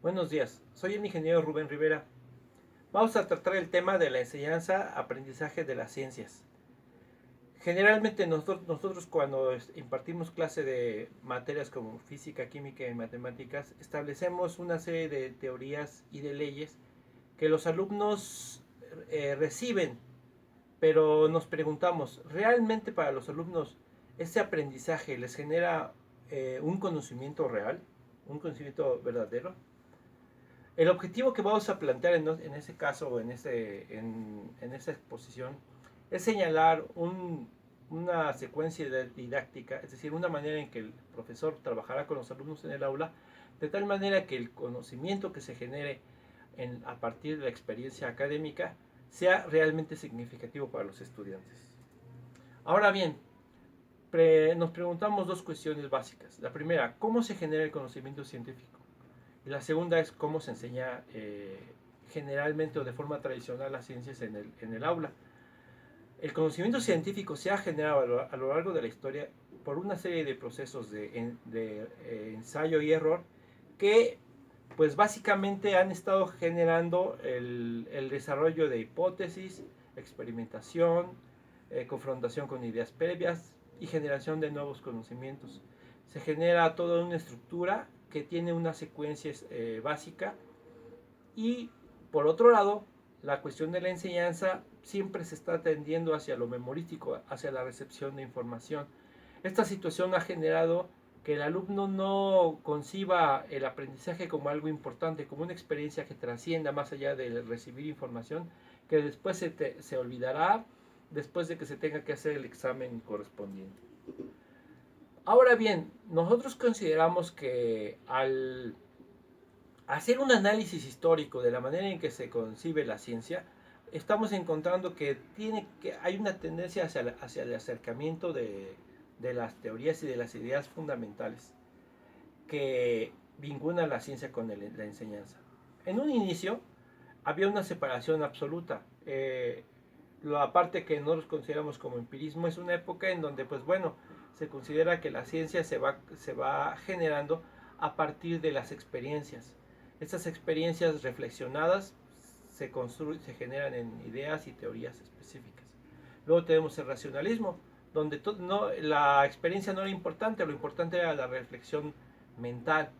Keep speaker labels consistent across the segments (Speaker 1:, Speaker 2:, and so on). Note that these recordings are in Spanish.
Speaker 1: Buenos días, soy el ingeniero Rubén Rivera. Vamos a tratar el tema de la enseñanza-aprendizaje de las ciencias. Generalmente nosotros cuando impartimos clase de materias como física, química y matemáticas, establecemos una serie de teorías y de leyes que los alumnos reciben, pero nos preguntamos, ¿realmente para los alumnos ese aprendizaje les genera un conocimiento real, un conocimiento verdadero? El objetivo que vamos a plantear en ese caso o en esa exposición es señalar una secuencia didáctica, es decir, una manera en que el profesor trabajará con los alumnos en el aula, de tal manera que el conocimiento que se genere a partir de la experiencia académica sea realmente significativo para los estudiantes. Ahora bien, nos preguntamos dos cuestiones básicas. La primera, ¿cómo se genera el conocimiento científico? Y la segunda es cómo se enseña generalmente o de forma tradicional las ciencias en el aula. El conocimiento científico se ha generado a lo largo de la historia por una serie de procesos de ensayo y error que pues básicamente han estado generando el desarrollo de hipótesis, experimentación, confrontación con ideas previas y generación de nuevos conocimientos. Se genera toda una estructura que tiene una secuencia básica y por otro lado, la cuestión de la enseñanza siempre se está tendiendo hacia lo memorístico, hacia la recepción de información. Esta situación ha generado que el alumno no conciba el aprendizaje como algo importante, como una experiencia que trascienda más allá de recibir información, que después se olvidará después de que se tenga que hacer el examen correspondiente. Ahora bien, nosotros consideramos que al hacer un análisis histórico de la manera en que se concibe la ciencia, estamos encontrando que hay una tendencia hacia el acercamiento de las teorías y de las ideas fundamentales que vinculan la ciencia con la enseñanza. En un inicio había una separación absoluta. La parte que nosotros consideramos como empirismo es una época en donde, pues bueno, se considera que la ciencia se va generando a partir de las experiencias. Estas experiencias reflexionadas se generan en ideas y teorías específicas. Luego tenemos el racionalismo, donde la experiencia no era importante, lo importante era la reflexión mental.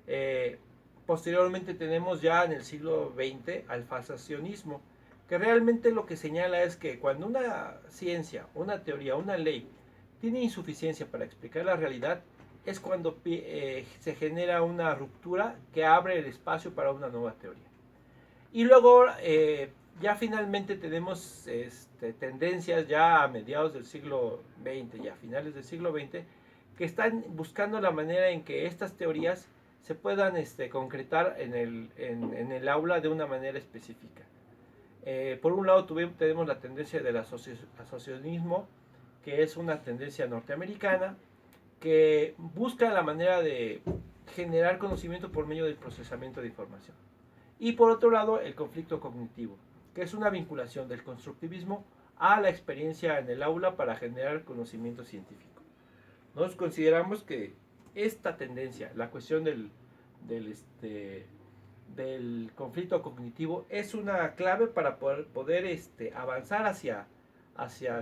Speaker 1: Eh, Posteriormente tenemos ya en el siglo XX al falsacionismo, que realmente lo que señala es que cuando una ciencia, una teoría, una ley tiene insuficiencia para explicar la realidad, es cuando se genera una ruptura que abre el espacio para una nueva teoría. Y luego ya finalmente tenemos tendencias ya a mediados del siglo XX y a finales del siglo XX que están buscando la manera en que estas teorías se puedan concretar en el aula de una manera específica. Por un lado tenemos la tendencia del asociacionismo, que es una tendencia norteamericana, que busca la manera de generar conocimiento por medio del procesamiento de información. Y por otro lado, el conflicto cognitivo, que es una vinculación del constructivismo a la experiencia en el aula para generar conocimiento científico. Nosotros consideramos que esta tendencia, la cuestión del conflicto cognitivo, es una clave para poder avanzar hacia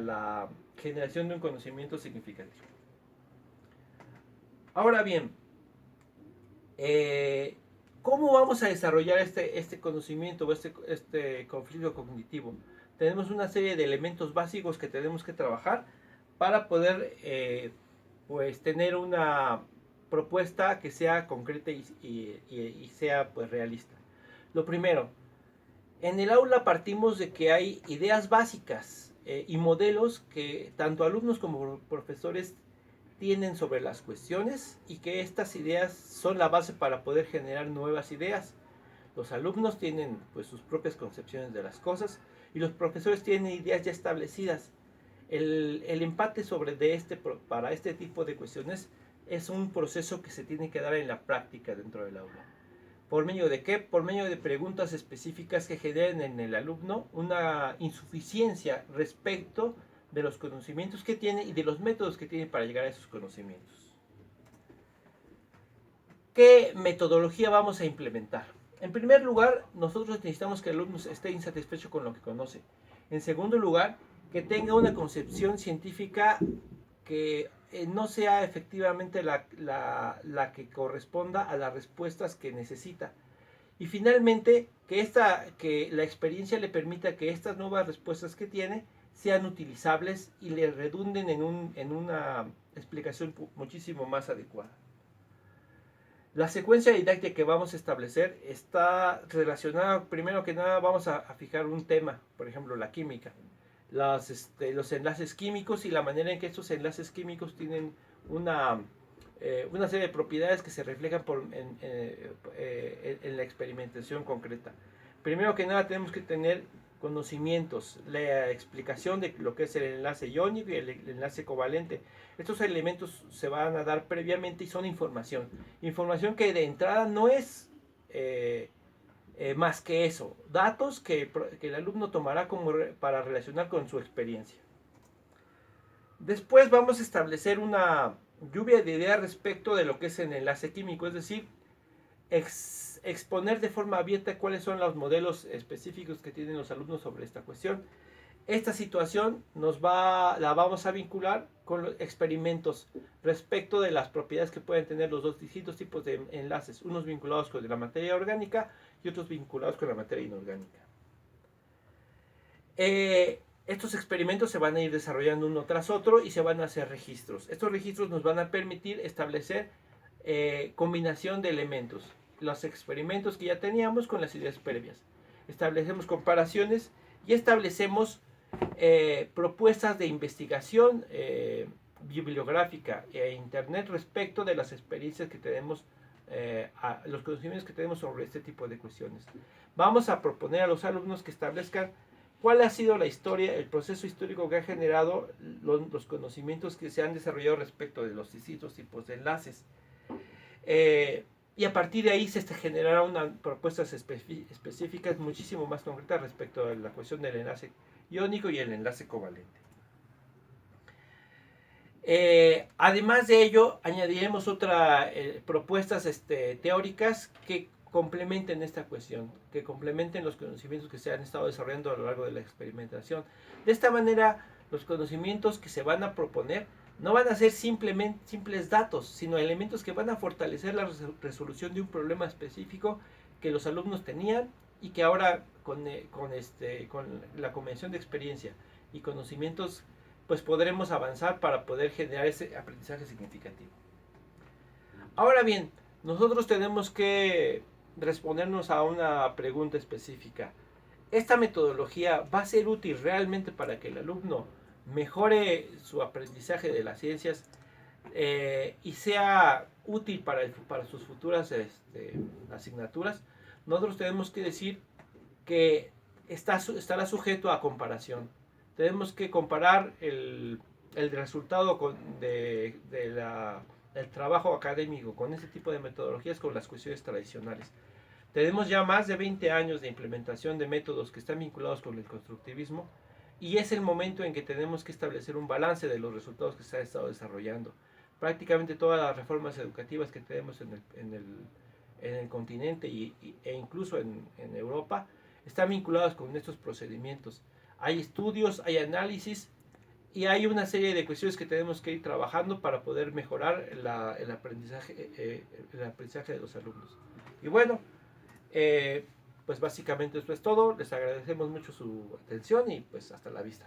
Speaker 1: la generación de un conocimiento significativo. Ahora bien, ¿cómo vamos a desarrollar este conocimiento o este conflicto cognitivo? Tenemos una serie de elementos básicos que tenemos que trabajar para poder pues tener una propuesta que sea concreta y sea pues realista. Lo primero, en el aula partimos de que hay ideas básicas y modelos que tanto alumnos como profesores tienen sobre las cuestiones y que estas ideas son la base para poder generar nuevas ideas. Los alumnos tienen pues sus propias concepciones de las cosas y los profesores tienen ideas ya establecidas. El empate para este tipo de cuestiones es un proceso que se tiene que dar en la práctica dentro del aula. ¿Por medio de qué? Por medio de preguntas específicas que generen en el alumno una insuficiencia respecto de los conocimientos que tiene y de los métodos que tiene para llegar a esos conocimientos. ¿Qué metodología vamos a implementar? En primer lugar, nosotros necesitamos que el alumno esté insatisfecho con lo que conoce. En segundo lugar, que tenga una concepción científica que no sea efectivamente la que corresponda a las respuestas que necesita. Y finalmente, que la experiencia le permita que estas nuevas respuestas que tiene sean utilizables y le redunden en una explicación muchísimo más adecuada. La secuencia didáctica que vamos a establecer está relacionada, primero que nada, vamos a fijar un tema, por ejemplo, la química, los enlaces químicos y la manera en que estos enlaces químicos tienen una serie de propiedades que se reflejan en la experimentación concreta. Primero que nada, tenemos que tener conocimientos, la explicación de lo que es el enlace iónico y el enlace covalente. Estos elementos se van a dar previamente y son información. Información que de entrada no es más que eso. Datos que el alumno tomará para relacionar con su experiencia. Después vamos a establecer una lluvia de ideas respecto de lo que es el enlace químico, es decir, exponer de forma abierta cuáles son los modelos específicos que tienen los alumnos sobre esta cuestión. Esta situación la vamos a vincular con los experimentos respecto de las propiedades que pueden tener los dos distintos tipos de enlaces, unos vinculados con la materia orgánica y otros vinculados con la materia inorgánica. Estos experimentos se van a ir desarrollando uno tras otro y se van a hacer registros. Estos registros nos van a permitir establecer combinación de elementos, los experimentos que ya teníamos con las ideas previas. Establecemos comparaciones y establecemos propuestas de investigación bibliográfica e internet respecto de las experiencias que tenemos, los conocimientos que tenemos sobre este tipo de cuestiones. Vamos a proponer a los alumnos que establezcan cuál ha sido la historia, el proceso histórico que ha generado los conocimientos que se han desarrollado respecto de los distintos tipos de enlaces. Y a partir de ahí se generará unas propuestas específicas muchísimo más concretas respecto a la cuestión del enlace iónico y el enlace covalente. Además de ello, añadiremos otras propuestas teóricas que complementen esta cuestión, que complementen los conocimientos que se han estado desarrollando a lo largo de la experimentación. De esta manera, los conocimientos que se van a proponer no van a ser simples datos, sino elementos que van a fortalecer la resolución de un problema específico que los alumnos tenían y que ahora con la convención de experiencia y conocimientos pues podremos avanzar para poder generar ese aprendizaje significativo. Ahora bien, nosotros tenemos que respondernos a una pregunta específica. ¿Esta metodología va a ser útil realmente para que el alumno mejore su aprendizaje de las ciencias y sea útil para sus futuras asignaturas? Nosotros tenemos que decir que estará sujeto a comparación. Tenemos que comparar el resultado del trabajo académico con este tipo de metodologías con las cuestiones tradicionales. Tenemos ya más de 20 años de implementación de métodos que están vinculados con el constructivismo y es el momento en que tenemos que establecer un balance de los resultados que se han estado desarrollando. Prácticamente todas las reformas educativas que tenemos en el continente e incluso en Europa están vinculadas con estos procedimientos. Hay estudios, hay análisis y hay una serie de cuestiones que tenemos que ir trabajando para poder mejorar el aprendizaje de los alumnos. Y bueno, pues básicamente esto es todo. Les agradecemos mucho su atención y pues hasta la vista.